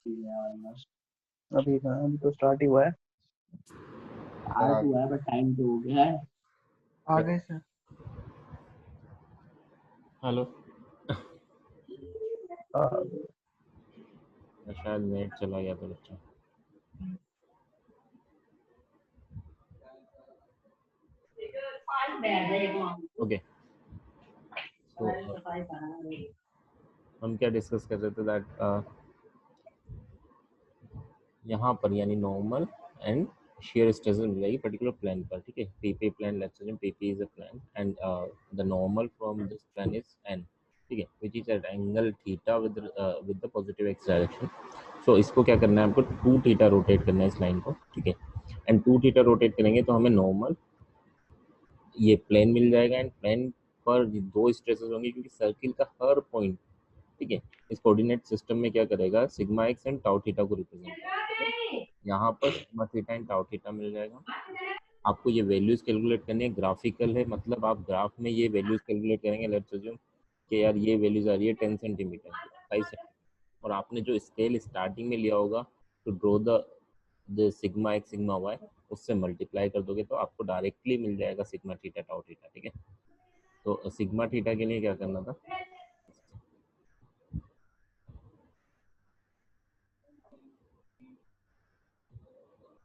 अभी कहाँ, अभी तो स्टार्ट ही हुआ है। स्टार्ट हुआ है पर टाइम तो हो गया है आगे से हेलो, आ, शायद नेट चला गया था बच्चा। ओके, तो हम क्या डिस्कस कर रहे थे दैट यहाँ पर यानी नॉर्मल एंड shear stresses मिल जाएगी पर्टिकुलर प्लेन पर, ठीक है। PP plane, let's assume PP is a plane and the normal from this plane is n, ठीक है, which is at angle theta with the positive x direction. so इसको क्या करना है, आपको 2 थीटा रोटेट करना है इस लाइन को, ठीक है। एंड 2 थीटा रोटेट करेंगे तो हमें नॉर्मल ये प्लेन मिल जाएगा एंड प्लेन पर दो स्ट्रेसेस होंगे क्योंकि सर्किल का हर पॉइंट, ठीक है, इस कोऑर्डिनेट सिस्टम में क्या करेगा, sigma X and tau theta को रिप्रेजेंट करेगा। यहाँ पर sigma theta and tau theta मिल जाएगा। आपको ये वैल्यूज कैलकुलेट करनी है, ग्राफिकल है, मतलब आप ग्राफ में ये वैल्यूज कैलकुलेट करेंगे। लेट्स अज्यूम कि यार ये वैल्यूज आ रही है 10 सेंटीमीटर, 5 सेंटीमीटर, और आपने जो स्केल स्टार्टिंग में लिया होगा to draw the sigma X sigma Y, उससे मल्टीप्लाई कर दोगे तो आपको डायरेक्टली मिल जाएगा सिग्मा थीटा टाउ थीटा, ठीक है। तो सिग्मा थीटा के लिए क्या करना था,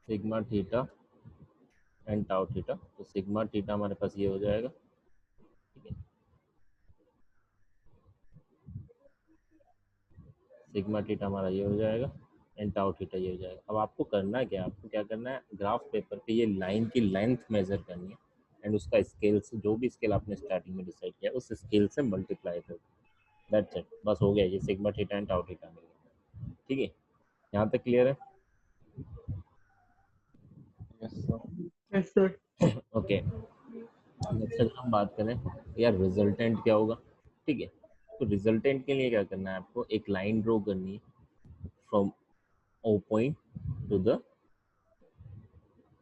sigma theta and tau theta, तो सिग्मा थीटा हमारे पास ये हो जाएगा, ठीक है। सिग्मा थीटा हमारा ये हो जाएगा एंड टाउ थीटा ये हो जाएगा। अब आपको करना क्या है, आपको क्या करना है, ग्राफ पेपर पे ये लाइन की लेंथ मेजर करनी है एंड उसका स्केल से, जो भी स्केल आपने स्टार्टिंग में डिसाइड किया उस स्केल से मल्टीप्लाई कर, दैट्स इट, बस हो गया, ये sigma theta and tau theta मिल गया, ठीक है। यहाँ तक क्लियर है? Yes sir. ओके, नेक्स्ट अगर हम बात करें यार रिजल्टेंट क्या होगा, ठीक है। तो रिजल्टेंट के लिए क्या करना है, आपको एक लाइन ड्रॉ करनी है from O point to the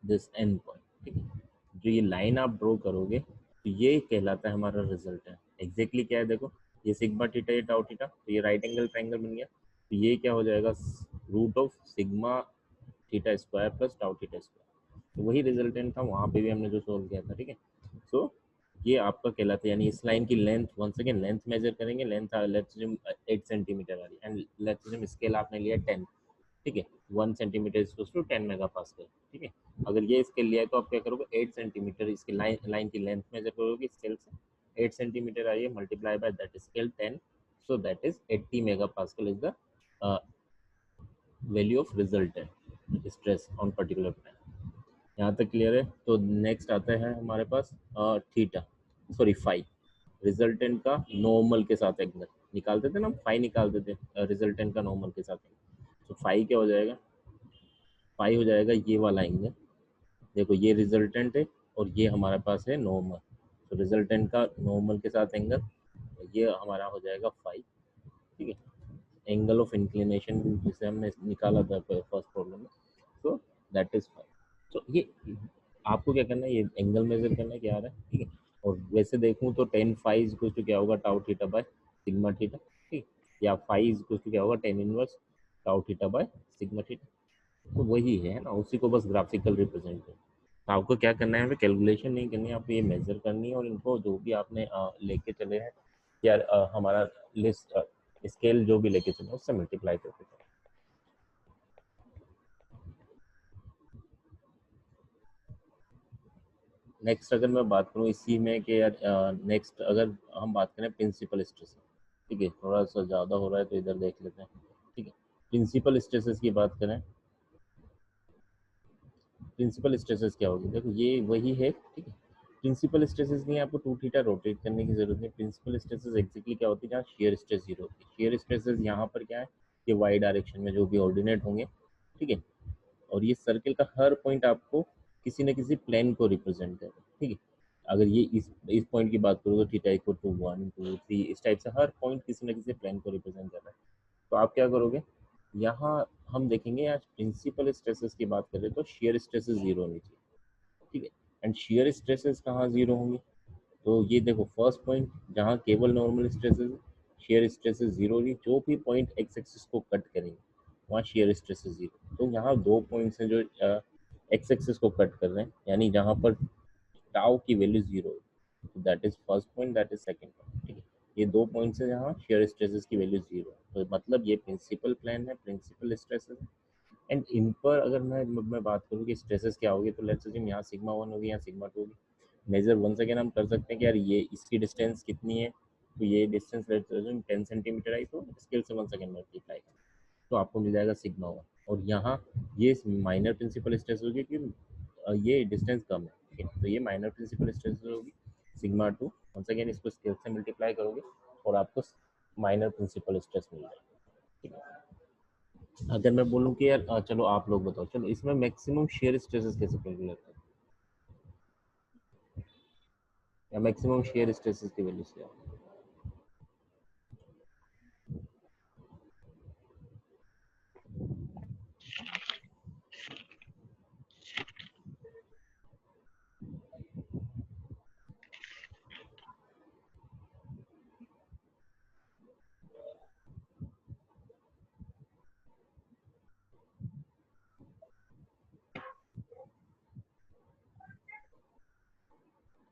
this end point, ठीक है। जो ये लाइन आप ड्रॉ करोगे तो ये कहलाता है हमारा रिजल्टेंट। एग्जैक्टली क्या है, देखो ये सिग्मा थीटा ये टाउ थीटा, तो ये राइट एंगल ट्रायंगल बन गया, तो ये क्या हो जाएगा, root of sigma theta square plus tau theta square, तो वही रिजल्टेंट था वहाँ पे भी हमने जो सोल्व किया था, ठीक है। सो ये आपका कहलाता है, यानी इस लाइन की length, one second length major करेंगे, लेंथ लेट्स 8 सेंटीमीटर आ रही है एंड लेट्स स्केल आपने लिया 10, ठीक है। 1 centimetre is to 10 mega pascal, ठीक है। अगर ये स्केल लिया है तो आप क्या करोगे, 8 सेंटीमीटर इसकी लाइन की लेंथ मेजर करोगे स्केल से, 8 सेंटीमीटर आई है, multiply by that scale 10, so that is 80 mega pascal is the value of resultant stress on particular plane. यहाँ तक क्लियर है? तो नेक्स्ट आता है हमारे पास थीटा, सॉरी फाई, रिजल्टेंट का नॉर्मल के साथ एंगल निकालते थे ना, फाई निकालते थे रिजल्टेंट का नॉर्मल के साथ एंगल। तो फाई क्या हो जाएगा, फाई हो जाएगा ये वाला एंगल, देखो ये रिजल्टेंट है और ये हमारे पास है नॉर्मल, तो रिजल्टेंट का नॉर्मल के साथ एंगल ये हमारा हो जाएगा फाई, ठीक है। एंगल ऑफ इंक्लिनेशन जिसे हमने निकाला था फर्स्ट प्रॉब्लम में, तो दैट इज फाई। तो ये आपको क्या करना है, ये एंगल मेजर करना है क्या आ रहा है, ठीक है। और वैसे देखूं तो 10 फाई इज टू क्या होगा, tau theta by sigma theta, ठीक, या फाई इज टू क्या होगा, 10 inverse tau theta by sigma theta, तो वही है ना, उसी को बस ग्राफिकल रिप्रेजेंट है। तो आपको क्या करना है, कैलकुलेशन नहीं करनी है, आपको ये मेजर करनी है और इनको जो भी आपने लेके चले हैं या हमारा लिस्ट स्केल जो भी लेके चले उससे मल्टीप्लाई करके चले। नेक्स्ट अगर मैं बात करूँ इसी में कि यार नेक्स्ट अगर हम बात करें प्रिंसिपल स्ट्रेस, ठीक है, थोड़ा सा ज़्यादा हो रहा है तो इधर देख लेते हैं, ठीक है। प्रिंसिपल स्ट्रेसेस की बात करें, प्रिंसिपल स्ट्रेसेस क्या होगी, देखो ये वही है, ठीक है। प्रिंसिपल स्ट्रेसेस नहीं, आपको 2 थीटा रोटेट करने की जरूरत नहीं। प्रिंसिपल स्ट्रेसेस एक्जेक्टली क्या होती है, जहाँ शेयर स्ट्रेस जीरो होती है। शेयर स्ट्रेसेस यहाँ पर क्या है कि वाई डायरेक्शन में जो भी ऑर्डिनेट होंगे, ठीक है, और ये सर्किल का हर पॉइंट आपको किसी न किसी प्लेन को रिप्रेजेंट करेगा, ठीक है। अगर ये इस पॉइंट की बात करूँ तो थीटा इक्वल टू 1 2 3 इस टाइप से हर पॉइंट किसी न किसी प्लेन को रिप्रेजेंट कर रहा है। तो आप क्या करोगे, यहाँ हम देखेंगे यार प्रिंसिपल स्ट्रेसेस की बात करें तो शेयर स्ट्रेसेस जीरो होनी चाहिए, ठीक है। एंड शेयर स्ट्रेसेस कहाँ जीरो होंगे, तो ये देखो फर्स्ट पॉइंट जहाँ केवल normal stresses, shear stresses zero होगी, जो भी पॉइंट एक्स एक्सिस को कट करेंगे वहाँ शेयर स्ट्रेस है 0। तो यहाँ 2 पॉइंट्स हैं जो एक्स एक्सिस को कट कर रहे हैं, यानी जहाँ पर टाउ की वैल्यू 0 है, तो that is first point, that is second point. ठीक है, ये 2 पॉइंट्स है जहाँ शेयर स्ट्रेसेस की वैल्यू 0 है, तो मतलब ये प्रिंसिपल प्लान है, प्रिंसिपल स्ट्रेसेस है। एंड इन पर अगर मैं बात करूँ कि स्ट्रेसेस क्या होगी, तो लेट्स अज्यूम यहाँ सिग्मा 1 होगी, यहाँ सिग्मा 2 होगी। मेजर वंस अगेन हम कर सकते हैं कि यार ये इसकी डिस्टेंस कितनी है, तो ये डिस्टेंस लेट्स अज्यूम 10 सेंटीमीटर आई, तो स्केल से वंस अगेन मल्टीप्लाई करें तो आपको मिल जाएगा सिग्मा 1। और यहाँ ये माइनर प्रिंसिपल स्ट्रेस होगी कि ये डिस्टेंस कम है, ठीक है, तो ये माइनर प्रिंसिपल स्ट्रेस होगी सिग्मा 2। वंस अगेन इसको स्केल से मल्टीप्लाई करोगे और आपको माइनर प्रिंसिपल स्ट्रेस मिल जाएगा। ठीक है, अगर मैं बोलूँ कि यार चलो आप लोग बताओ, चलो इसमें मैक्सिमम शेयर स्ट्रेसेस कैसे कैलकुलेट करें, या मैक्सिमम शेयर स्ट्रेसेस की वैल्यू क्या है?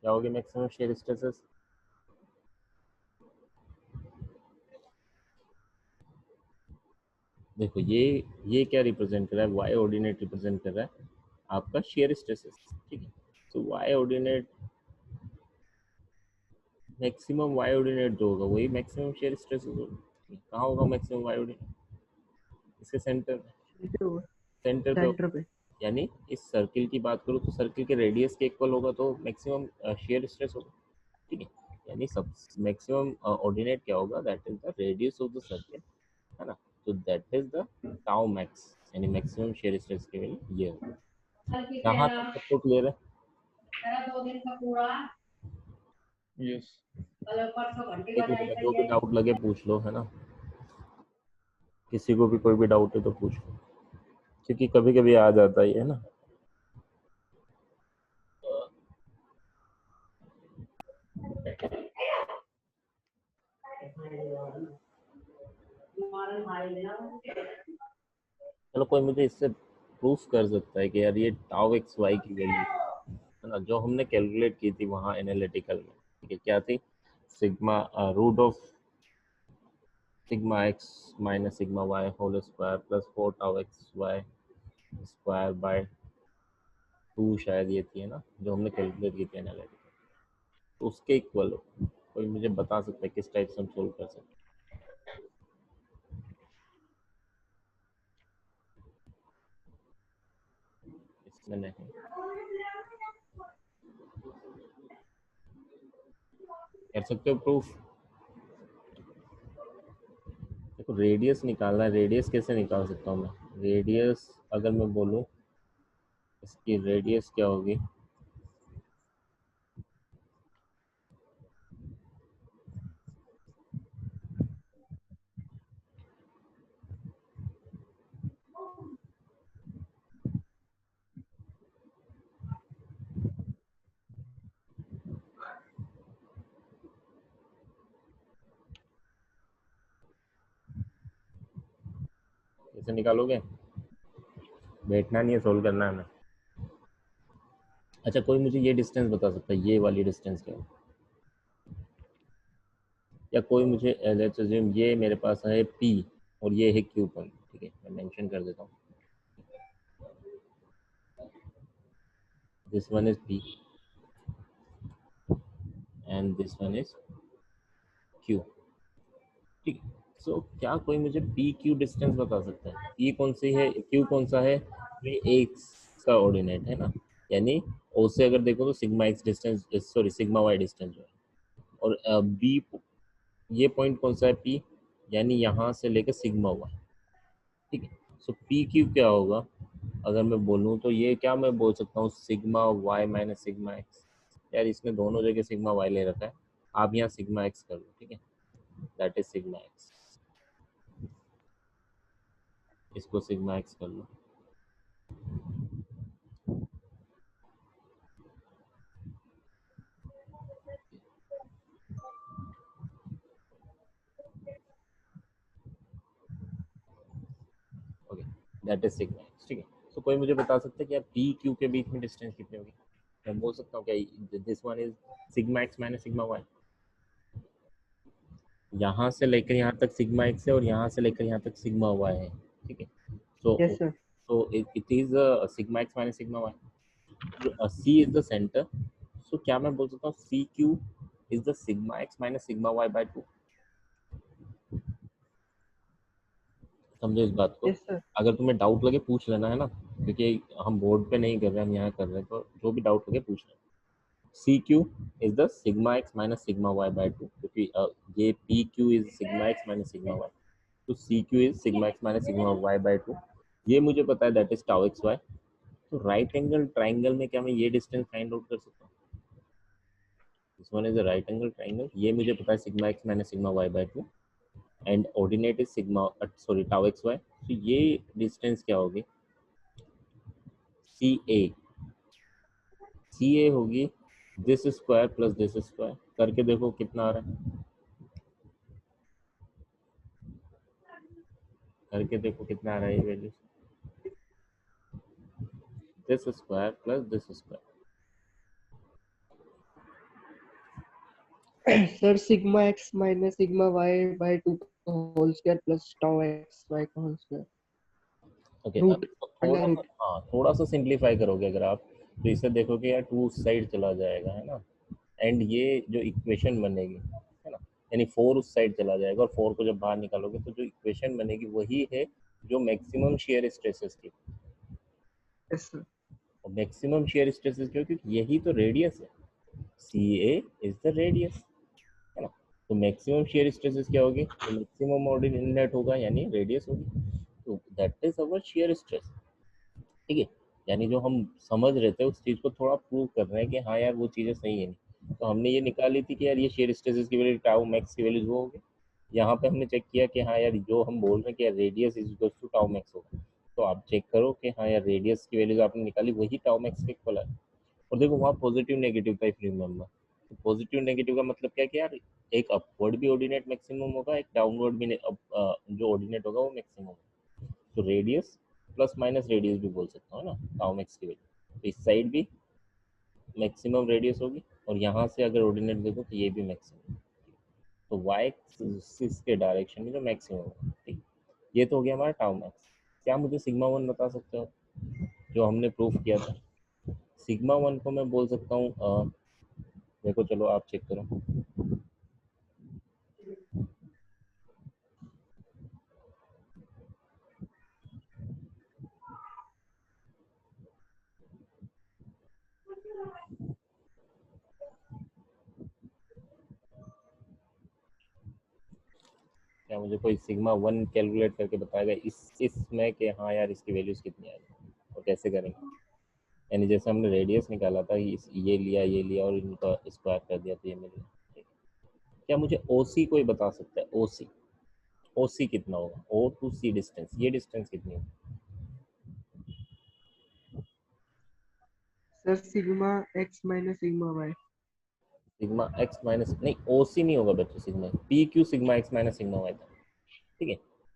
क्या होगी मैक्सिमम शेयर स्ट्रेसेस? देखो ये क्या रिप्रेजेंट कर रहा है, वाई ऑर्डिनेट रिप्रेजेंट कर रहा है आपका शेयर स्ट्रेसेस। ठीक है, तो Y ordinate maximum Y ordinate जो होगा वही मैक्सिमम शेयर स्ट्रेसेस होगा। कहाँ होगा मैक्सिमम वाई ऑर्डिनेट? इसके सेंटर, सेंटर पे। सेंटर पे। यानी इस सर्किल की बात करूँ तो सर्किल के रेडियस के इक्वल होगा तो मैक्सिमम शेयर स्ट्रेस होगा। ठीक है, यानी सब मैक्सिमम ऑर्डिनेट क्या होगा, that is the radius of the circle, है ना, तो that is the tau max, यानी मैक्सिमम शेयर स्ट्रेस की वैल्यू ये होगा। यहाँ तक सबको क्लियर है? यस। एक मिनट में जो भी डाउट लगे पूछ लो, है ना, किसी को भी कोई भी डाउट है तो पूछ लो, क्योंकि कभी कभी आ जाता ही है ना। चलो कोई मुझे इससे प्रूफ कर सकता है कि यार ये टाउ एक्स वाई की वैल्यू है ना, जो हमने कैलकुलेट की थी वहाँ एनालिटिकल में, ठीक है, क्या थी, sigma root of sigma X minus sigma Y whole square plus 4 tau X Y square by 2 शायद ये थी, है ना, जो हमने कैलकुलेट की थी एनालिटिकल, तो उसके इक्वल हो। कोई मुझे बता सकता है किस टाइप से हम सोल्व कर सकते हैं? इसमें नहीं, कर सकते हो प्रूफ? देखो रेडियस निकालना है, रेडियस कैसे निकाल सकता हूँ मैं, रेडियस अगर मैं बोलूँ इसकी रेडियस क्या होगी, कैसे निकालोगे? बैठना नहीं है, सोल्व करना है हमें। अच्छा कोई मुझे ये डिस्टेंस बता सकता है, ये वाली डिस्टेंस क्या है, या कोई मुझे लेट्स अज्यूम ये मेरे पास है P और ये है Q पॉइंट, ठीक है, मैं मेंशन कर देता हूँ, this one is P and this one is Q। ठीक है, सो क्या कोई मुझे पी क्यू डिस्टेंस बता सकता है, पी कौन सी है, क्यू कौन सा है, ये एक्स का ऑर्डिनेट है ना, यानी ओ से अगर देखो तो sigma X distance, sorry sigma Y distance जो है, और बी ये पॉइंट कौन सा है पी, यानी यहाँ से लेकर सिग्मा वाई। ठीक है, सो पी क्यू क्या होगा, अगर मैं बोलूँ तो ये क्या मैं बोल सकता हूँ, sigma Y minus sigma X. यार इसमें दोनों जगह सिग्मा वाई ले रखा है, आप यहाँ सिग्मा एक्स कर लो, ठीक है, दैट इज सिग्मा एक्स, इसको सिग्मा एक्स कर लो। Okay, that is sigma X, ठीक है। तो कोई मुझे बता सकता है कि यार पी क्यू के बीच में डिस्टेंस कितनी होगी? मैं बोल सकता हूँ क्या this one is sigma X minus sigma Y. यहाँ से लेकर यहाँ तक सिग्मा एक्स है और यहाँ से लेकर यहाँ तक सिग्मा वाई है, ठीक है। Yes, sir. so it is sigma x minus sigma y. C is the center, so क्या मैं बोल सकता हूँ C Q is the sigma X minus sigma Y by 2। समझो इस बात को। Yes, sir. अगर तुम्हें डाउट लगे पूछ लेना, है ना, क्योंकि हम बोर्ड पे नहीं कर रहे, हम यहाँ कर रहे हैं, तो जो भी डाउट लगे पूछ लेना। C Q is the sigma X minus sigma Y by 2, क्योंकि ये P Q is sigma X minus sigma Y, तो C Q is sigma X minus sigma Y by 2। ये मुझे पता है, that is tau X Y. तो right angle triangle में क्या मैं ये डिस्टेंस फाइंड आउट कर सकता हूँ? This one is a right angle triangle, ये मुझे पता है sigma X minus sigma Y by 2 and ordinate is sigma sorry tau X Y. तो ये डिस्टेंस क्या होगी? सी ए होगी this square plus this square, करके देखो कितना आ रहा है, करके देखो कितना आ रहा है ये value, this square plus this square. Sir, sigma x minus sigma y by 2 whole square plus tau x y का whole square. ओके, Root, थोड़ा under सा, root. हाँ थोड़ा सा सिंप्लीफाई करोगे अगर आप, तो इसे देखोगे यार टू साइड चला जाएगा, है ना, एंड ये जो इक्वेशन बनेगी, है ना, यानी 4 उस साइड चला जाएगा और 4 को जब बाहर निकालोगे तो जो इक्वेशन बनेगी वही है जो मैक्सिमम शेयर स्ट्रेसेस की। Yes, sir. और मैक्सिमम शेयर स्ट्रेसेस क्यों? क्योंकि यही तो रेडियस है, सी ए इज द रेडियस, है ना। तो मैक्सिमम शेयर स्ट्रेसेस क्या होगी? तो मैक्सिमम ऑर्डिनेट होगा यानी रेडियस होगी, तो that is our shear stress, ठीक है। यानी जो हम समझ रहे थे उस चीज़ को थोड़ा प्रूव कर रहे हैं कि हाँ यार वो चीज़ें सही है नहीं। तो हमने ये निकाली थी कि यार ये शेयर स्ट्रेसेस की वैल्यू टाउ मैक्स की वैल्यूज वो होगी। यहाँ पे हमने चेक किया कि हाँ यार जो हम बोल रहे हैं कि यार radius is equal to tau max होगा, तो आप चेक करो कि हाँ यार रेडियस की वैल्यूज आपने निकाली वही टाउ मैक्स के इक्वल है। और देखो वहाँ पॉजिटिव नेगेटिव था, इफ रिमेंबर, तो पॉजिटिव नेगेटिव का मतलब क्या है कि यार एक अपवर्ड भी ऑर्डिनेट मैक्सिमम होगा, एक डाउनवर्ड भी जो ऑर्डिनेट होगा वो मैक्सिमम होगा। तो रेडियस प्लस माइनस रेडियस भी बोल सकता हूँ ना टाउ मैक्स की वैल्यू, तो इस साइड भी मैक्सिमम रेडियस होगी और यहाँ से अगर ऑर्डिनेट देखो तो ये भी मैक्सिमम, तो वाई एक्सिस के डायरेक्शन में जो मैक्सिमम होगा, ठीक। ये तो हो गया हमारा टाउ मैक्स। क्या मुझे सिग्मा वन बता सकते हो जो हमने प्रूफ किया था? सिग्मा वन को मैं बोल सकता हूँ, देखो चलो आप चेक करो, क्या मुझे कोई सिग्मा वन कैलकुलेट करके बताएगा इसमें कि हाँ यार इसकी वैल्यूज कितनी आएगी और कैसे करेंगे? यानी जैसे हमने रेडियस निकाला था, ये लिया और इनका स्क्वायर कर दिया तो ये मिल गया। क्या मुझे ओ सी कोई बता सकता है? ओ सी कितना होगा? ओ टू सी डिस्टेंस, ये डिस्टेंस कितनी होगी? Sir, sigma x minus sigma y. Sigma X minus नहीं, ओ सी नहीं होगा बच्चों, sigma P Q sigma X minus sigma Y था, ठीक है।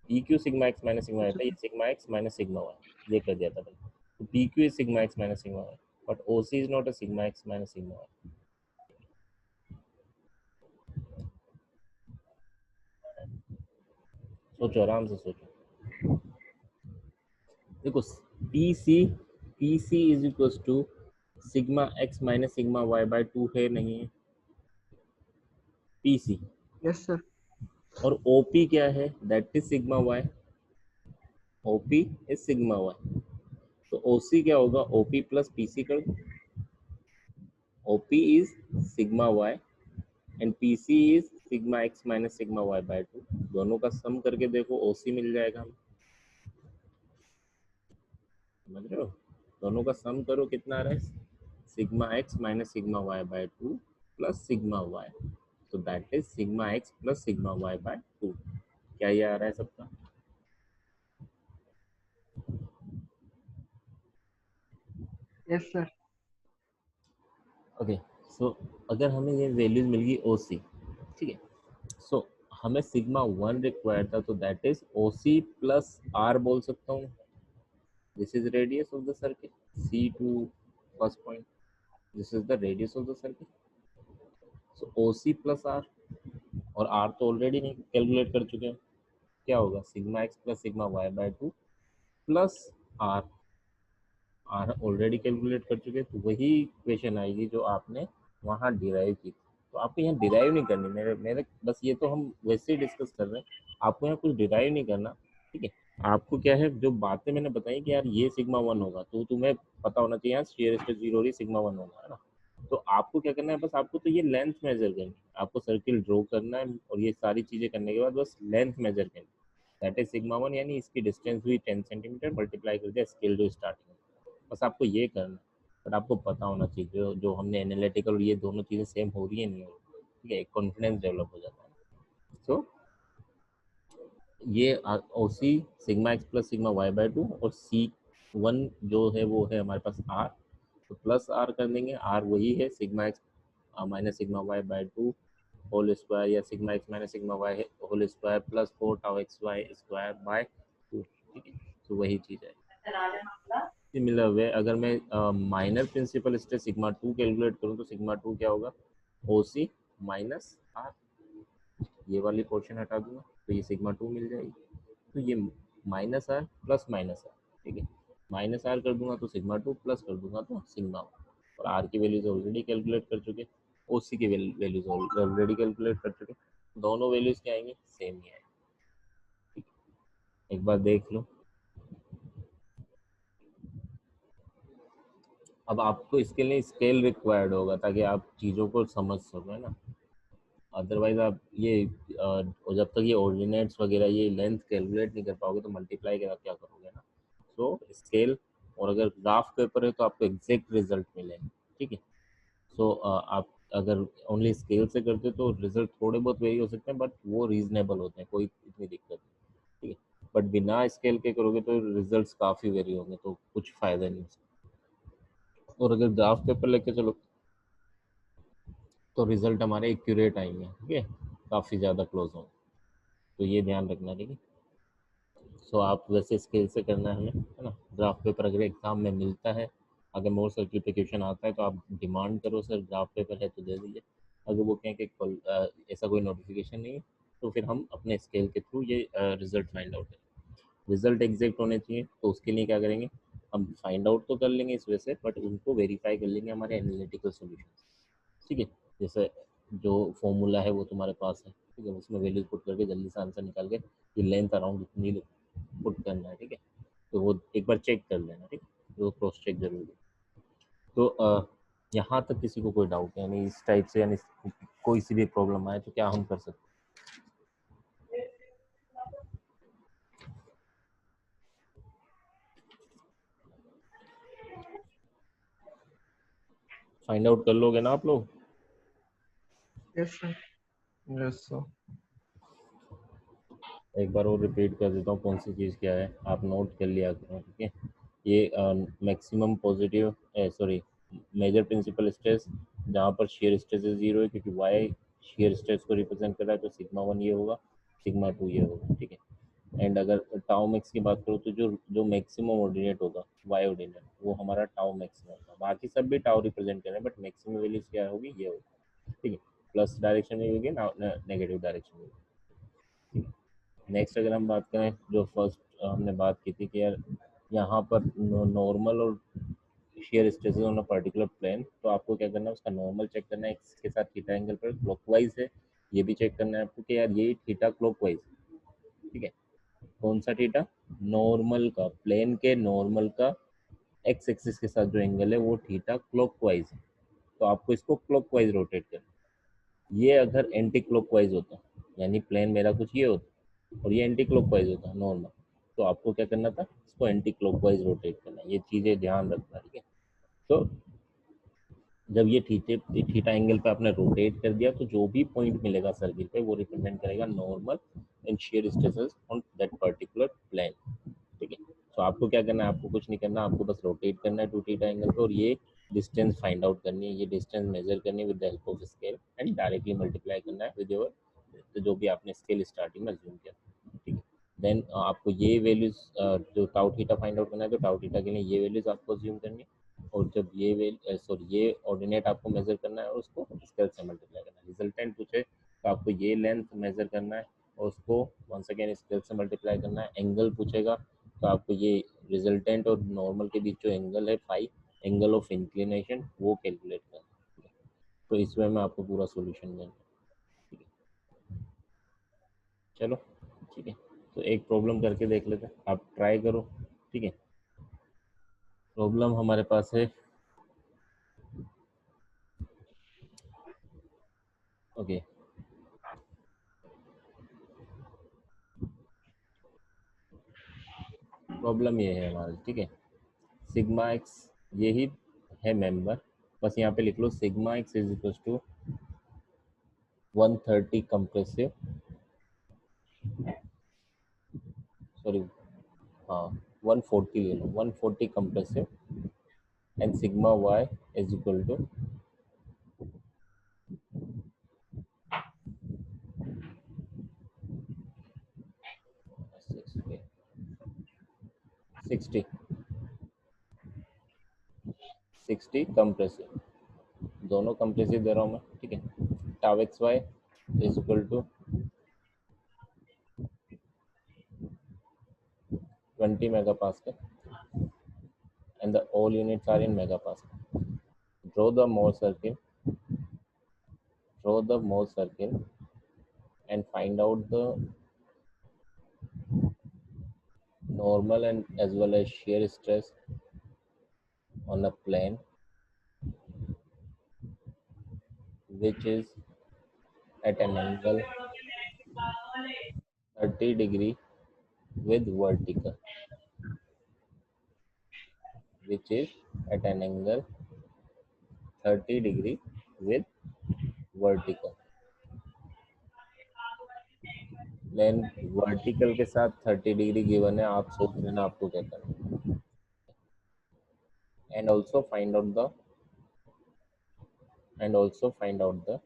P Q sigma X minus sigma Y था, ये sigma X minus sigma Y ये कर दिया था मैंने। तो P Q is sigma X minus sigma Y, but O C is not a sigma X minus sigma Y. सोचो, आराम से सोचो। देखो P C is equal to sigma X minus sigma Y by 2 है, नहीं है पी सी। Yes, sir. और ओ P क्या है? That is sigma Y, O P is sigma Y. तो ओ सी क्या होगा? O P plus P C कर दो, O P is sigma Y and P C is sigma X minus sigma Y by 2। दोनों का सम करके देखो ओ सी मिल जाएगा हमें, समझ रहे हो? दोनों का सम करो कितना आ रहा है? Sigma X minus sigma Y by 2 plus sigma Y, तो that is sigma X plus sigma Y by 2। क्या ये आ रहा है सबका? Yes, sir. ओके, सो अगर हमें ये वैल्यूज मिल गई ओ सी, ठीक है, सो हमें सिग्मा वन रिक्वायर्ड था, तो that is O C plus R बोल सकता हूँ, This is radius of the circle. C to first point. This is the radius of the circle. So OC plus R, और R तो already नहीं calculate कर चुके हैं, क्या होगा sigma X plus sigma Y by two plus R, R already calculate कर चुके हैं, तो वही इक्वेशन आएगी जो आपने वहाँ डिराइव की। तो आपको यहाँ डिराइव नहीं करनी, मेरे मेरे बस ये तो हम वैसे ही डिस्कस कर रहे हैं, आपको यहाँ कुछ डिराइव नहीं करना, ठीक है। आपको क्या है, जो बातें मैंने बताई कि यार ये सिग्मा वन होगा, तो तुम्हें पता होना चाहिए यार शेयर स्ट्रेस जीरो हो रही सिग्मा वन होगा, है ना। तो आपको क्या करना है, बस आपको तो ये लेंथ मेजर करनी है, आपको सर्किल ड्रॉ करना है, और ये सारी चीज़ें करने के बाद बस लेंथ मेजर करनी है, दैट इज सिग्मा वन, यानी इसकी डिस्टेंस हुई 10 सेंटीमीटर, मल्टीप्लाई कर दिया स्केल जो स्टार्टिंग है, बस आपको ये करना है। बट आपको पता होना चाहिए जो जो हमने एनालिटिकल, ये दोनों चीज़ें सेम हो रही है नहीं हो रही, ठीक है, एक कॉन्फिडेंस डेवलप हो जाता है। सो ये O C sigma X plus sigma Y by two, और सी वन जो है वो है हमारे पास आर, तो प्लस आर कर देंगे, आर वही है sigma X minus sigma Y by two whole square, या sigma X minus sigma Y whole square plus 4 tau X Y square by two, ठीक है, तो वही चीज़ है। सिमिलर वे अगर मैं minor principal stress sigma two calculate करूँ, तो सिग्मा टू क्या होगा, ओ सी माइनस आर, ये वाली पोर्शन हटा दूंगा तो ये सिग्मा टू मिल जाएगी, तो ये minus R plus minus R, ठीक है, माइनस आर कर दूंगा तो सिग्मा टू, प्लस कर दूंगा तो सिग्मा वन, और आर की वैल्यूज ऑलरेडी कैलकुलेट कर चुके, ओ सी की वैल्यूज ऑलरेडी कैलकुलेट कर चुके, दोनों वैल्यूज क्या आएंगे, सेम ही आएंगे, ठीक है, एक बार देख लो। अब आपको इसके लिए स्केल रिक्वायर्ड होगा ताकि आप चीज़ों को समझ सको, है ना, अदरवाइज आप ये जब तक ये ऑर्डिनेट्स वगैरह ये लेंथ कैलकुलेट नहीं कर पाओगे तो मल्टीप्लाई के क्या करोगे ना। सो स्केल, और अगर ग्राफ पेपर है तो आपको एग्जैक्ट रिजल्ट मिलेंगे, ठीक है। सो आप अगर ओनली स्केल से करते हो तो रिजल्ट थोड़े बहुत वेरी हो सकते हैं, बट वो रीजनेबल होते हैं, कोई इतनी दिक्कत नहीं, ठीक है। बट बिना स्केल के करोगे तो रिजल्ट्स काफ़ी वेरी होंगे, तो कुछ फ़ायदा नहीं उसका। और अगर ग्राफ पेपर लेके चलो तो रिजल्ट हमारे एक्यूरेट आएंगे, ठीक है, काफ़ी ज़्यादा क्लोज होंगे, तो ये ध्यान रखना, ठीक है। सो आप वैसे स्केल से करना है हमें, है ना। ग्राफ पेपर अगर एग्जाम में मिलता है, अगर मोर सर्किल पे क्वेश्चन आता है तो आप डिमांड करो सर ग्राफ पेपर है तो दे दीजिए, अगर वो कहें कि ऐसा कोई नोटिफिकेशन नहीं है तो फिर हम अपने स्केल के थ्रू ये रिजल्ट फाइंड आउट करें। रिजल्ट एग्जैक्ट होने चाहिए तो उसके लिए क्या करेंगे, हम फाइंड आउट तो कर लेंगे इस वजह से, बट उनको वेरीफाई कर लेंगे हमारे एनालिटिकल सोल्यूशन, ठीक है। जैसे जो फॉर्मूला है वो तुम्हारे पास है, ठीक है, उसमें वैल्यूज पुट करके जल्दी से आंसर निकाल के ये लेंथ अराउंड इतनी पुट करना है, ठीक है, तो वो एक बार चेक कर लेना, ठीक है, वो क्रॉस चेक जरूरी है। तो यहाँ तक किसी को कोई डाउट है, यानी इस टाइप से, यानी कोई सी भी प्रॉब्लम आए तो क्या हम कर सकते हैं। फाइंड आउट कर लोगे ना आप लोग। Yes, sir. Yes, sir. एक बार और रिपीट कर देता हूँ कौन सी चीज़ क्या है, आप नोट कर लिया करो, ठीक है। ये maximum positive sorry major principal stress जहाँ पर शेयर स्ट्रेस जीरो है, क्योंकि वाई शेयर स्ट्रेस को रिप्रेजेंट कर रहा है, तो सिग्मा वन ये होगा, सिग्मा टू ये होगा, ठीक है। एंड अगर टाउ मैक्स की बात करो तो जो जो मैक्सिमम ऑर्डिनेट होगा वाई ऑर्डिनेट, वो हमारा टाउ मैक्सिमम होगा, बाकी सब भी टाउ रिप्रेजेंट कर रहे हैं, बट मैक्सिमम वैल्यूज क्या होगी, ये होगी, ठीक है। प्लस डायरेक्शन में होगी, नेगेटिव डायरेक्शन में, ठीक है। नेक्स्ट अगर हम बात करें, जो फर्स्ट हमने बात की थी कि यार यहाँ पर नॉर्मल और shear stresses on a particular plane, तो आपको क्या करना है, उसका नॉर्मल चेक करना है, इसके साथ थीटा एंगल पर क्लॉकवाइज है, ये भी चेक करना है आपको कि यार ये थीटा क्लॉकवाइज, ठीक है। कौन सा थीटा, नॉर्मल का, प्लेन के नॉर्मल का एक्स एक्सिस के साथ जो एंगल है वो थीटा क्लॉकवाइज है, तो आपको इसको क्लॉकवाइज रोटेट करना है। ये अगर एंटी क्लॉकवाइज होता, यानी प्लेन मेरा कुछ ये होता और ये एंटी क्लॉकवाइज होता नॉर्मल, तो आपको क्या करना था, इसको एंटी क्लॉकवाइज रोटेट करना है, ये चीज़ें ध्यान रखना, ठीक है। तो जब ये थीटा एंगल पे आपने रोटेट कर दिया, तो जो भी पॉइंट मिलेगा सर्किल पे वो रिप्रेजेंट करेगा normal and shear stresses on that particular plane, ठीक है। तो आपको क्या करना है, आपको कुछ नहीं करना, आपको बस रोटेट करना है टू थीटा एंगल पे, और ये डिस्टेंस फाइंड आउट करनी है, ये डिस्टेंस मेजर करनी है with the help of scale, and directly multiply करना है विद योर, तो जो भी आपने स्केल स्टार्टिंग में अज्यूम किया, ठीक है। देन आपको ये वैल्यूज जो टाउ थीटा फाइंड आउट करना है, तो टाउ थीटा के लिए ये वैल्यूज आपको अज्यूम करनी है, और जब ये ऑर्डिनेट आपको मेजर करना है और उसको स्केल से मल्टीप्लाई करना है। रिजल्टेंट पूछे तो आपको ये लेंथ मेजर करना है और उसको वंस अगेन स्केल से मल्टीप्लाई करना है। एंगल पूछेगा तो आपको ये रिजल्टेंट और नॉर्मल के बीच जो एंगल है फाई, एंगल ऑफ इंक्लिनेशन, वो कैलकुलेट करना है। तो इस वे में आपको पूरा सोल्यूशन देना है। ठीक है, चलो ठीक है, तो एक प्रॉब्लम करके देख लेते हैं, आप ट्राई करो। ठीक है, प्रॉब्लम हमारे पास है, ओके, प्रॉब्लम ये है हमारा। ठीक है, सिग्मा एक्स यही है मेंबर, बस यहाँ पे लिख लो sigma X is equal to 130 compressive, sorry हाँ 140 ले लो, 140 compressive and sigma Y is equal to 60 60 compressive, दोनों कंप्रेसिव दे रहा हूँ मैं। ठीक है, tau X Y is equal to 20 megapascal and the all units are in megapascal. Draw the Mohr circle, draw the Mohr circle and find out the normal and as well as shear stress on a plane which is at an angle 30 degree with vertical, which is at an angle 30 degree with vertical. then vertical के साथ 30 degree given है, आप सोच लेना आपको क्या करना है। and also find out the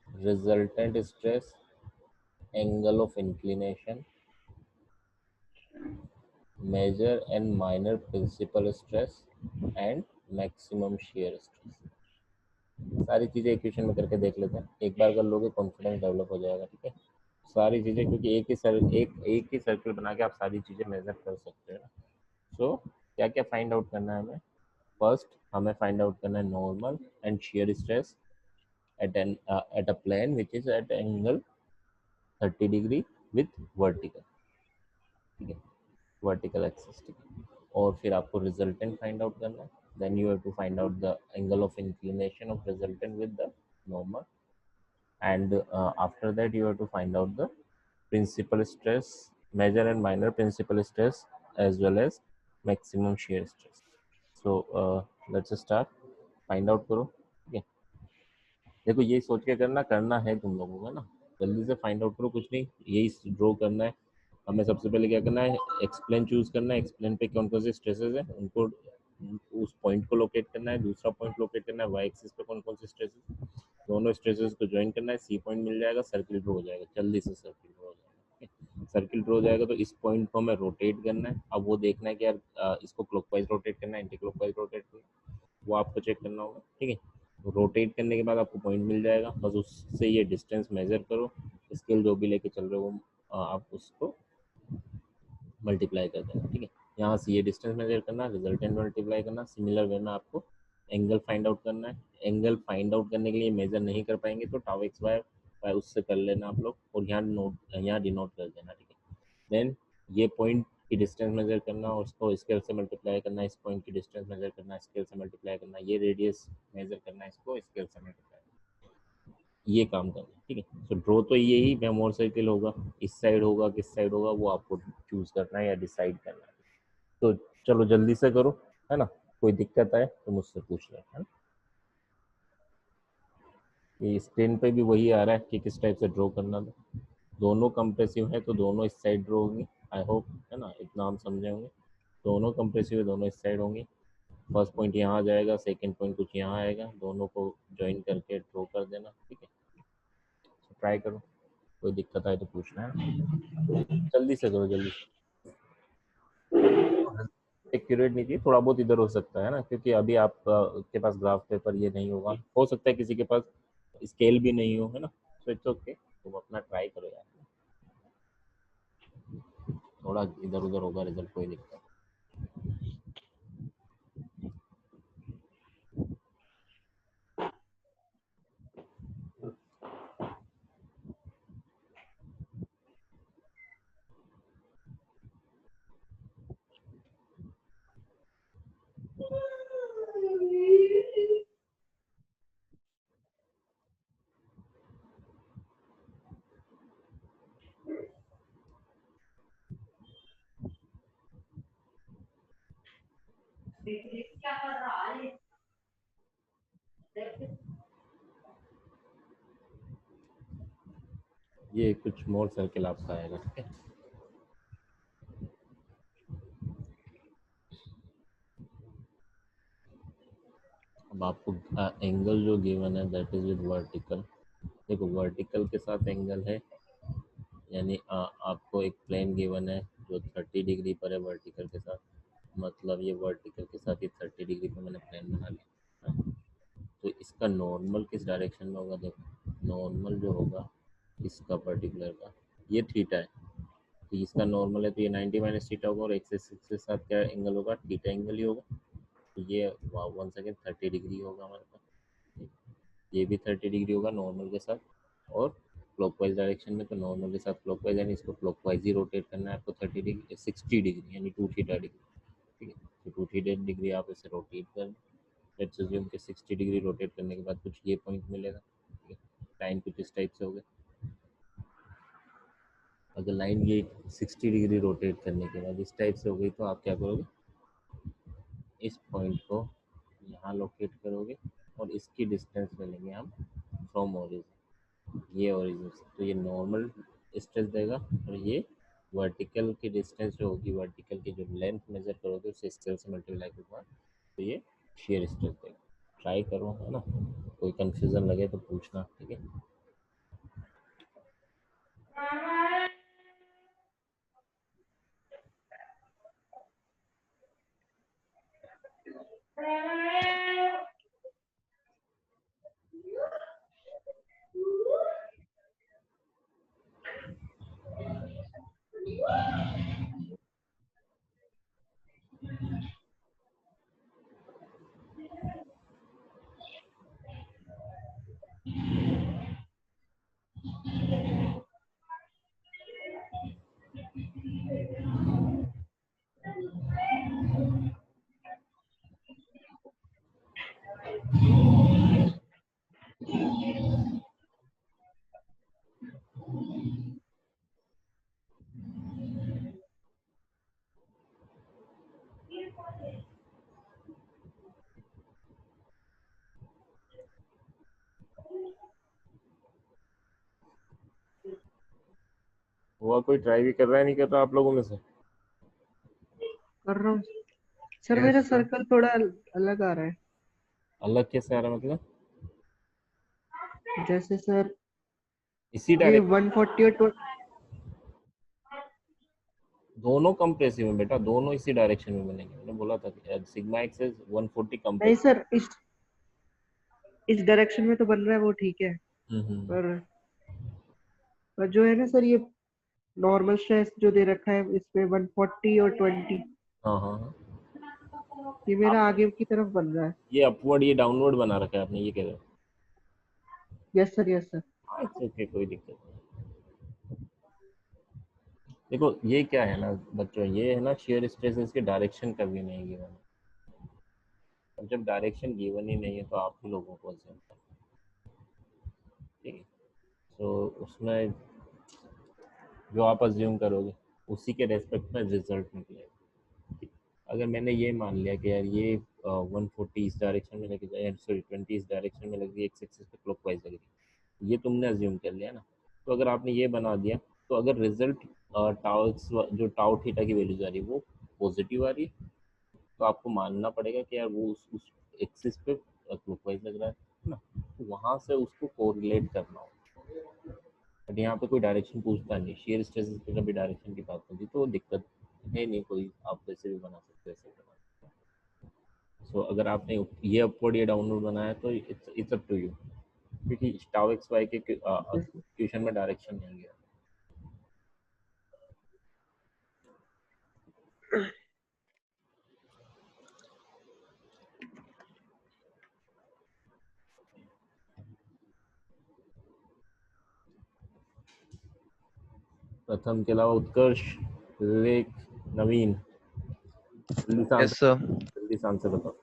resultant stress, angle of inclination, major and minor principal stress and maximum shear stress। सारी चीज़ें इक्वेशन में करके देख लेते हैं, एक बार कर लोगे कॉन्फिडेंस डेवलप हो जाएगा। ठीक है, सारी चीज़ें, क्योंकि एक ही सर्कल बना के आप सारी चीज़ें मेजर कर सकते हो ना। सो क्या क्या फाइंड आउट करना है हमें? फर्स्ट हमें फाइंड आउट करना है normal and shear stress at a plane which is at angle 30 degree with vertical। ठीक है, वर्टिकल एक्सिस। ठीक है, और फिर आपको रिजल्टेंट फाइंड आउट करना है। Then you have to find out the angle of inclination of resultant with the normal, and after that you have to find out the principal stress, major and minor principal stress as well as maximum shear stress। so let's start, find out करो। ठीक है, देखो ये सोच के करना है तुम लोगों का ना, जल्दी से फाइंड आउट करो, कुछ नहीं, यही ड्रॉ करना है हमें। सबसे पहले क्या करना है, एक्सप्लेन चूज करना है, एक्सप्लेन पे कौन कौन से स्ट्रेसेस है उनको, उस पॉइंट को लोकेट करना है, दूसरा पॉइंट लोकेट करना है वाई एक्सिस पे कौन कौन से स्ट्रेसेस, दोनों स्ट्रेसेस को ज्वाइन करना है, सी पॉइंट मिल जाएगा, सर्किल ड्रॉ हो जाएगा, जल्दी से सर्किल ड्रॉ हो जाएगा। सर्किल ड्रॉ हो जाएगा तो इस पॉइंट को हमें रोटेट करना है। अब वो देखना है कि यार इसको क्लॉकवाइज रोटेट करना है, एंटी क्लॉकवाइज रोटेट करना है, वो आपको चेक करना होगा। ठीक है, रोटेट करने के बाद आपको पॉइंट मिल जाएगा, बस उससे ये डिस्टेंस मेजर करो, स्केल जो भी लेके चल रहे हो वो आप उसको मल्टीप्लाई कर देना। ठीक है, यहाँ से ये डिस्टेंस मेजर करना, रिजल्टेंट मल्टीप्लाई करना, सिमिलर वे में आपको एंगल फाइंड आउट करना है। एंगल फाइंड आउट करने के लिए मेजर नहीं कर पाएंगे तो टाउ एक्स वाई उससे कर लेना आप लोग, और यहाँ डिनोट कर देना। ठीक है, देन ये पॉइंट की डिस्टेंस मेजर करना, उसको स्केल से मल्टीप्लाई करना, इस पॉइंट की डिस्टेंस मेजर करना, स्केल से मल्टीप्लाई करना, ये रेडियस मेजर करना, इसको स्केल से मल्टीप्लाई, ये काम करना है। ठीक है, तो ड्रॉ तो यही मेमोर सर्किल होगा, इस साइड होगा किस साइड होगा वो आपको चूज करना है या डिसाइड करना है। तो चलो जल्दी से करो, है ना, कोई दिक्कत आए तो मुझसे पूछ लें, है ना। ये स्क्रीन पे भी वही आ रहा है कि किस टाइप से ड्रॉ करना था, दोनों कंप्रेसिव है तो दोनों इस साइड ड्रॉ होंगी, आई होप, है ना, इतना हम समझे होंगे। दोनों कंप्रेसिव है, दोनों इस साइड होंगी, फर्स्ट पॉइंट यहाँ आ जाएगा, सेकंड पॉइंट कुछ यहाँ आएगा, दोनों को ज्वाइन करके ड्रॉ कर देना। ठीक है, ट्राई करो। कोई दिक्कत आए तो पूछना है ना, जल्दी से करो जल्दी से। एक्यूरेट नहीं चाहिए, थोड़ा बहुत इधर हो सकता है ना, क्योंकि अभी आप के पास ग्राफ पेपर ये नहीं होगा, हो सकता है किसी के पास स्केल भी नहीं हो, है ना, तो इट्स ओके, तुम अपना ट्राई करो यार, थोड़ा इधर उधर होगा रिजल्ट, कोई दिक्कत नहीं। ये कुछ मोर सर्किल आपका आएगा, ठीक है। अब आपको एंगल जो गिवन है दैट इज विद वर्टिकल। देखो वर्टिकल के साथ एंगल है, यानी आपको एक प्लेन गिवन है जो 30 डिग्री पर है वर्टिकल के साथ, मतलब ये वर्टिकल के साथ ही 30 डिग्री पर मैंने प्लेन बना लिया, हाँ। तो इसका नॉर्मल किस डायरेक्शन में होगा, देखो नॉर्मल जो होगा इसका पर्टिकुलर का, ये थीटा है, तो इसका नॉर्मल है तो ये 90 माइनस थीटा होगा, और एक्सिस के साथ क्या एंगल होगा, थीटा एंगल ही होगा, तो ये वन सेकेंड 30 डिग्री होगा हमारे पास, ये भी 30 डिग्री होगा नॉर्मल के साथ, और क्लॉकवाइज डायरेक्शन में तो नॉर्मल के साथ क्लॉकवाइज, यानी इसको क्लॉकवाइज ही रोटेट करना है आपको 30 डिग्री 60 डिग्री यानी 2 थीटा डिग्री, ठीक है, तो 2 थीटा डिग्री आप इसे रोटेट कर, लेट्स अज्यूम कि 60 डिग्री रोटेट करने के बाद कुछ ये पॉइंट मिलेगा, ठीक है, लाइन कुछ इस टाइप से होगा, अगर लाइन ये 60 डिग्री रोटेट करने के बाद इस टाइप से हो गई तो आप क्या करोगे, इस पॉइंट को यहाँ लोकेट करोगे और इसकी डिस्टेंस ले लेंगे हम फ्रॉम ओरिजिन, ये ओरिजिन से, तो ये नॉर्मल स्ट्रेस देगा, और ये वर्टिकल की डिस्टेंस जो होगी, वर्टिकल की जो लेंथ मेजर करोगे उससे स्केल से मल्टीप्लाई के बाद, तो ये शेयर स्ट्रेस देगा। ट्राई करो, है ना, कोई कंफ्यूजन लगे तो पूछना, ठीक है। हुआ कोई ट्राई भी कर रहा है, नहीं कर रहा आप लोगों में से? कर रहा हूँ सर, मेरा ऐसा सर्कल थोड़ा अलग आ रहा है। अलग कैसे आ रहा है, मतलब जैसे सर इसी ये डायरेक्शन, 140 और दोनों कंप्रेसिव में बेटा, दोनों इसी डायरेक्शन में बनेंगे, मैंने बोला था कि सिग्मा एक्स इज 140 नहीं कंप्रेसिव। सर, इस डायरेक्शन में तो बन रहा है, वो ठीक है। हम्म। पर पर जो है ना सर, ये नॉर्मल स्ट्रेस जो दे रखा है इसमें 140 और 20, हाँ हाँ हाँ, ये मेरा आप आगे की तरफ बन रहा है। ये अपवर्ड ये डाउनवर्ड बना रखा है आपने, ये कह रहे हो? Yes sir, yes sir. हाँ इट्स ओके, कोई दिक्कत नहीं। देखो ये क्या है ना बच्चों, ये है ना शेयर स्ट्रेस, इसके डायरेक्शन कभी नहीं गिवन है, अब जब डायरेक्शन गिवन ही नहीं है तो आप ही लोगों को से, ठीक है, तो उसमें जो आप अज्यूम करोगे उसी के रेस्पेक्ट में रिजल्ट निकलेगा। अगर मैंने ये मान लिया कि यार ये 140 इस डायरेक्शन में लेके जाए, सॉरी 20 इस डायरेक्शन में लग रही है, एक्स एक्सिस पे क्लॉकवाइज लग रही है, ये तुमने अज्यूम कर लिया ना, तो अगर आपने ये बना दिया, तो अगर रिजल्ट टाउ जो टाउ थीटा की वैल्यूज आ रही है वो पॉजिटिव आ रही है, तो आपको मानना पड़ेगा कि यार वो उस एक्सिस पे क्लॉकवाइज लग रहा है ना, तो वहाँ से उसको कोरिलेट करना हो, बट यहाँ पे कोई डायरेक्शन पूछता नहीं, शेयर स्ट्रेस पे कभी डायरेक्शन की बात नहीं थी, तो दिक्कत है नहीं कोई, आप वैसे भी बना सकते हो, ऐसे बना सकते हो। सो अगर आपने ये अपवर्ड या डाउनवर्ड बनाया तो इट्स अप टू यू, क्योंकि टाउ एक्स वाई के क्वेश्चन में डायरेक्शन नहीं गया। प्रथम के अलावा उत्कर्ष, विवेक, नवीन, जल्दी से यस आंसर, सर। जल्दी से आंसर बताओ।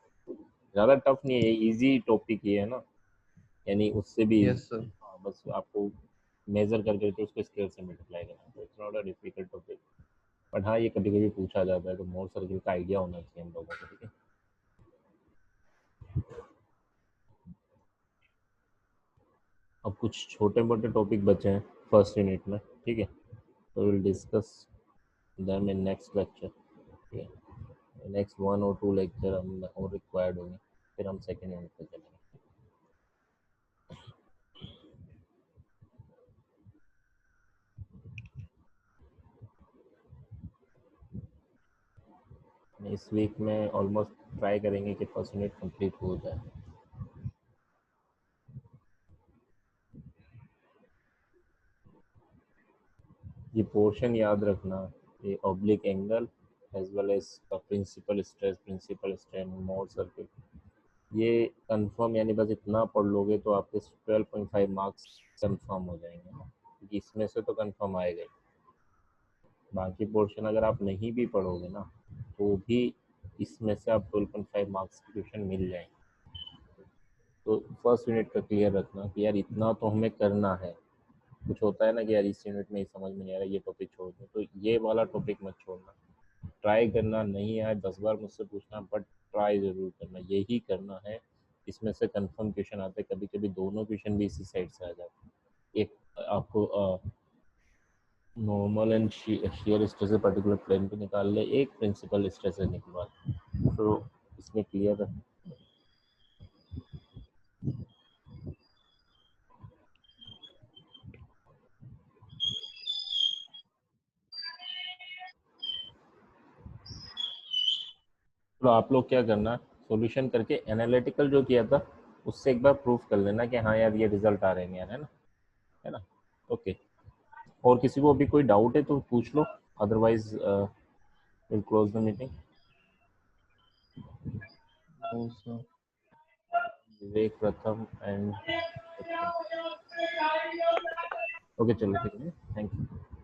ज़्यादा टफ नहीं है, इजी टॉपिक ये है ना, यानी उससे भी यस सर। हाँ, बस आपको मेजर करके तो उसको स्केल से मल्टीप्लाई करना, तो it's not a difficult topic. But हाँ, ये कभी कभी पूछा जाता है, तो मोर सर्किल का आइडिया होना चाहिए हम लोगों को, ठीक है। अब कुछ छोटे मोटे टॉपिक बचे हैं फर्स्ट यूनिट में, ठीक है, तो will discuss them in next lecture, ठीक है। नेक्स्ट 1 और 2 लेक्चर हम और रिक्वायर्ड होंगे, फिर हम सेकेंड यूनिट पे चलेंगे। इस वीक में ऑलमोस्ट ट्राई करेंगे कि फर्स्ट यूनिट कंप्लीट हो जाए। ये पोर्शन याद रखना, ये oblique angle as well as principal strain, Mohr circuit, ये कंफर्म, यानी बस इतना पढ़ लोगे तो आपके 12.5 मार्क्स कंफर्म हो जाएंगे ना, क्योंकि इसमें से तो कंफर्म आएगा ही। बाकी पोर्शन अगर आप नहीं भी पढ़ोगे ना, तो भी इसमें से आप 12.5 मार्क्स के क्वेश्चन मिल जाएंगे। तो फर्स्ट यूनिट का क्लियर रखना कि यार इतना तो हमें करना है। कुछ होता है ना कि यार इस यूनिट में समझ में नहीं आ रहा, ये टॉपिक छोड़ दो, तो ये वाला टॉपिक मत छोड़ना। ट्राई करना, नहीं आए 10 बार मुझसे पूछना, बट ट्राई ज़रूर करना, यही करना है। इसमें से कंफर्म क्वेश्चन आते हैं, कभी कभी दोनों क्वेश्चन भी इसी साइड से आ जाते हैं। एक आपको normal and shear stress particular plane पे निकाल ले, एक प्रिंसिपल स्ट्रेस निकलवा, तो इसमें क्लियर है। तो आप लोग क्या करना, सॉल्यूशन करके एनालिटिकल जो किया था उससे एक बार प्रूफ कर लेना कि हाँ यार ये रिजल्ट आ रहे हैं यार, है ना। ओके, और किसी को अभी कोई डाउट है तो पूछ लो, otherwise will close the meeting. No sir. Vivek, Pratham and okay, चलो ठीक है, थैंक यू।